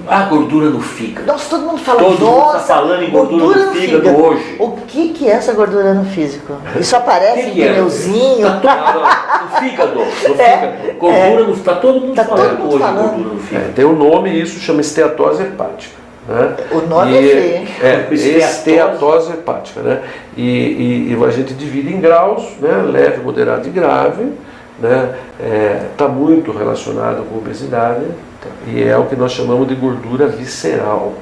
A gordura no fígado. Nossa, todo mundo fala, todo mundo está falando em gordura no fígado hoje. O que é essa gordura no físico? Isso aparece em pneuzinho? No fígado. Gordura no fígado. Está todo mundo falando hoje de gordura no fígado. Tem um nome, isso chama esteatose hepática. Né? O nome é feio. Esteatose hepática, né? E a gente divide em graus, né? Leve, moderado e grave, né? Está muito relacionado com obesidade, e é o que nós chamamos de gordura visceral,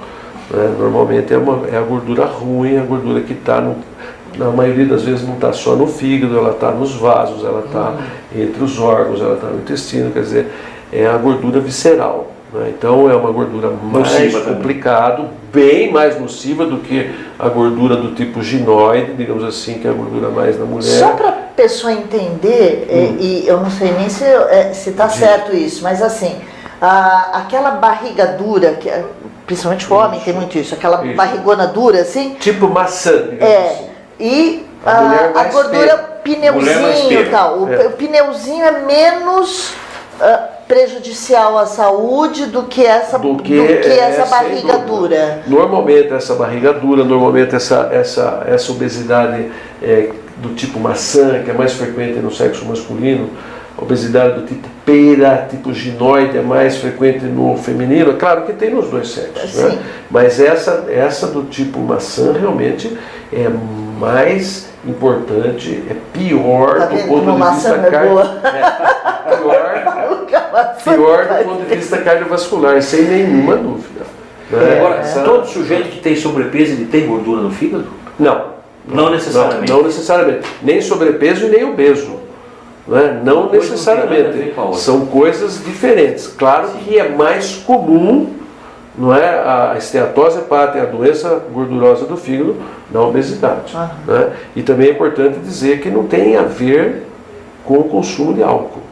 né? Normalmente é a gordura ruim, a gordura que está na maioria das vezes não está só no fígado, ela está nos vasos, ela está entre os órgãos, ela está no intestino, quer dizer, é a gordura visceral. Né? Então é uma gordura mais complicada, bem mais nociva do que a gordura do tipo ginoide, digamos assim, que é a gordura mais na mulher. Só para a pessoa entender, e eu não sei nem se está certo isso, mas assim, aquela barriga dura, que principalmente o homem tem muito isso, aquela barrigona dura assim. Tipo maçã, digamos assim. E a gordura pneuzinho e tal. O pneuzinho é menos prejudicial à saúde do que essa barriga dura. Normalmente essa barriga dura, essa obesidade do tipo maçã, que é mais frequente no sexo masculino, obesidade do tipo pera, tipo ginoide, é mais frequente no feminino. É claro que tem nos dois sexos, né? Mas essa do tipo maçã realmente é mais importante, é pior do ponto de vista pior do ponto de vista cardiovascular, sem nenhuma dúvida. Né? Agora, todo sujeito que tem sobrepeso, ele tem gordura no fígado? Não necessariamente. Não necessariamente. Nem sobrepeso e nem obeso. Né? Não necessariamente. São coisas diferentes. Claro que é mais comum, não é, a esteatose hepática, a doença gordurosa do fígado, na obesidade. Né? E também é importante dizer que não tem a ver com o consumo de álcool.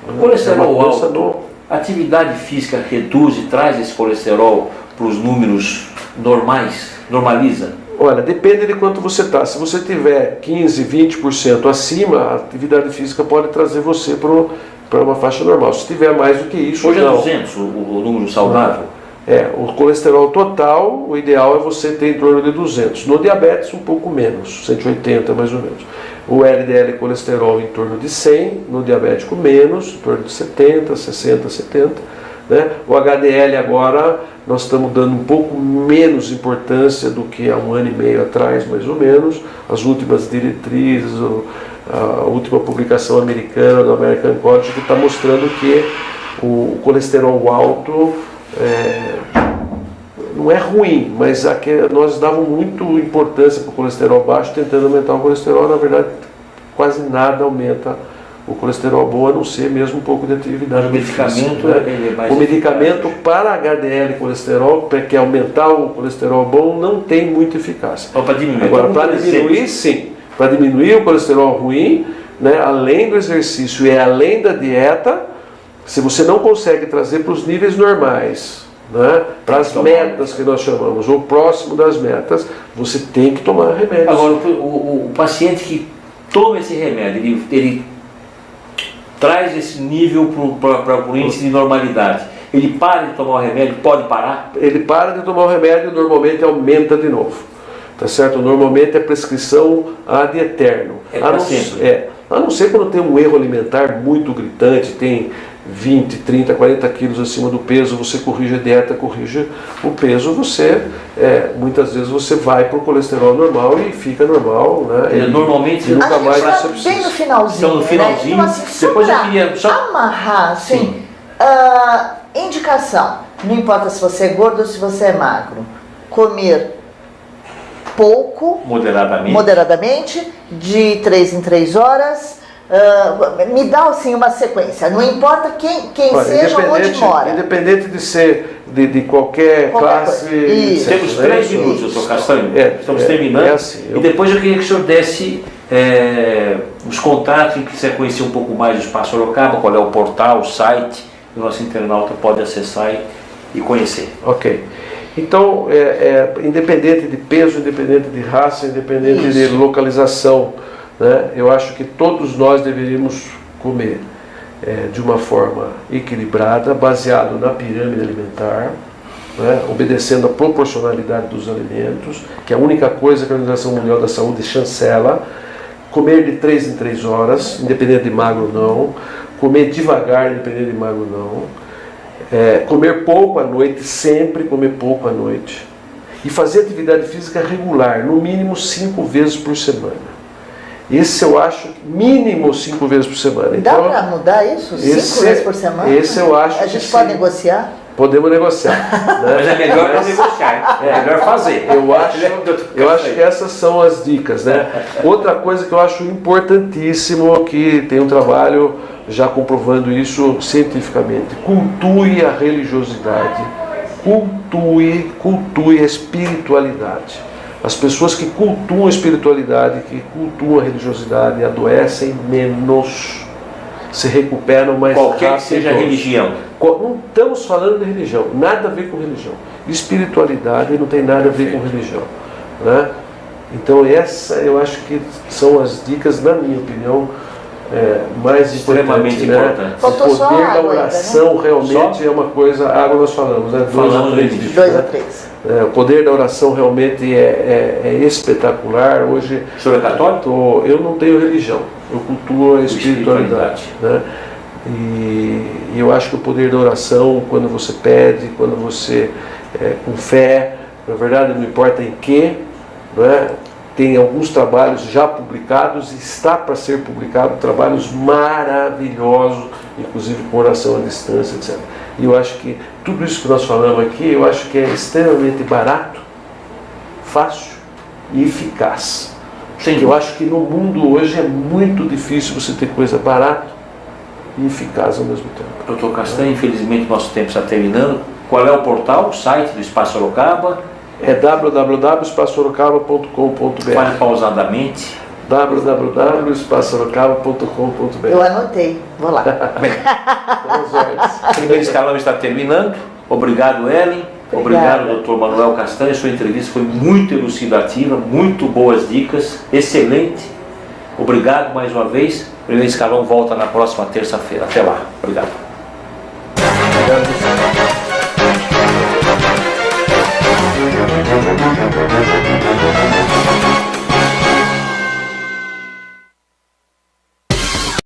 O colesterol alto, a atividade física reduz e traz esse colesterol para os números normais, normaliza? Olha, depende de quanto você está. Se você tiver 15, 20% acima, a atividade física pode trazer você para uma faixa normal. Se tiver mais do que isso, hoje não. É 200 o número saudável? O colesterol total, o ideal é você ter em torno de 200. No diabetes, um pouco menos, 180 mais ou menos. O LDL colesterol em torno de 100, no diabético menos, em torno de 70, 60, 70. Né? O HDL agora nós estamos dando um pouco menos importância do que há 1 ano e meio atrás, mais ou menos. As últimas diretrizes, a última publicação americana do American College, que está mostrando que o colesterol alto não é ruim, mas nós dávamos muito importância para o colesterol baixo, tentando aumentar o colesterol. Na verdade, quase nada aumenta o colesterol bom, a não ser mesmo um pouco de atividade. O medicamento, né? O medicamento para HDL e colesterol, que é aumentar o colesterol bom, não tem muita eficácia. Para diminuir. Agora, para diminuir, sim. Para diminuir o colesterol ruim, né, além do exercício e além da dieta, se você não consegue trazer para os níveis normais, né, para as metas que nós chamamos, ou próximo das metas, você tem que tomar remédio. Agora, o paciente que toma esse remédio, ele traz esse nível para o índice de normalidade. Ele para de tomar o remédio, pode parar? Ele para de tomar o remédio e normalmente aumenta de novo. Tá certo? Normalmente é prescrição ad eterno. A não ser quando tem um erro alimentar muito gritante, tem 20, 30, 40 quilos acima do peso, você corrige a dieta, corrige o peso, muitas vezes você vai para o colesterol normal e fica normal, né? Normalmente nunca mais você precisa. Bem no finalzinho. Então, no finalzinho, né? Então, assim, depois eu queria só amarrar, assim, indicação, não importa se você é gordo ou se você é magro, comer pouco, moderadamente, de 3 em 3 horas. Me dá assim uma sequência, não importa quem seja ou onde mora. Independente de ser de qualquer classe. Temos 3 minutos, doutor Castanho. Estamos terminando. Assim, e depois eu queria que o senhor desse os contatos, em que você conhecer um pouco mais do Espaço Sorocaba, qual é o portal, o site, que o nosso internauta pode acessar e conhecer. Ok. Então, independente de peso, independente de raça, independente de localização, né, eu acho que todos nós deveríamos comer de uma forma equilibrada, baseado na pirâmide alimentar, né, obedecendo a proporcionalidade dos alimentos, que é a única coisa que a Organização Mundial da Saúde chancela. Comer de 3 em 3 horas, independente de magro ou não. Comer devagar, independente de magro ou não. Comer pouco à noite, sempre comer pouco à noite. E fazer atividade física regular, no mínimo 5 vezes por semana. Esse eu acho mínimo 5 vezes por semana. Dá para mudar isso? 5 vezes por semana? Esse eu acho a gente pode negociar? Podemos negociar. Né? Mas é melhor não negociar, é melhor fazer. Eu acho que essas são as dicas, né? Outra coisa que eu acho importantíssimo, que tem um trabalho já comprovando isso cientificamente: cultue a religiosidade, cultue a espiritualidade. As pessoas que cultuam a espiritualidade, que cultuam a religiosidade, adoecem menos, se recuperam mais rápido. Qualquer que seja a religião. Não estamos falando de religião, nada a ver com religião. Espiritualidade não tem nada a ver com religião, né? Então essa eu acho que são as dicas, na minha opinião, mais extremamente importantes. O poder da oração realmente é uma coisa, água nós falamos, né? 2 a 3. 2 a 3. O poder da oração realmente é espetacular. Hoje, o senhor é católico? Eu não tenho religião, eu cultuo a espiritualidade, né? E eu acho que o poder da oração, quando você pede, quando você com fé, na verdade não importa em que, né? Tem alguns trabalhos já publicados e está para ser publicado, trabalhos maravilhosos, inclusive com oração à distância, etc. E eu acho que tudo isso que nós falamos aqui, eu acho que é extremamente barato, fácil e eficaz. Sim. Eu acho que no mundo hoje é muito difícil você ter coisa barata e eficaz ao mesmo tempo. Doutor Castanho, infelizmente nosso tempo está terminando. Qual é o portal, o site do Espaço Sorocaba? É www.espaçorocaba.com.br. Fale pausadamente. www.espaçorocaba.com.br. Eu anotei, vou lá. O primeiro escalão está terminando. Obrigado, Ellen. Obrigado, doutor Manuel Castanho. Sua entrevista foi muito elucidativa, muito boas dicas, excelente. Obrigado mais uma vez. O primeiro escalão volta na próxima terça-feira. Até lá. Obrigado. Obrigado.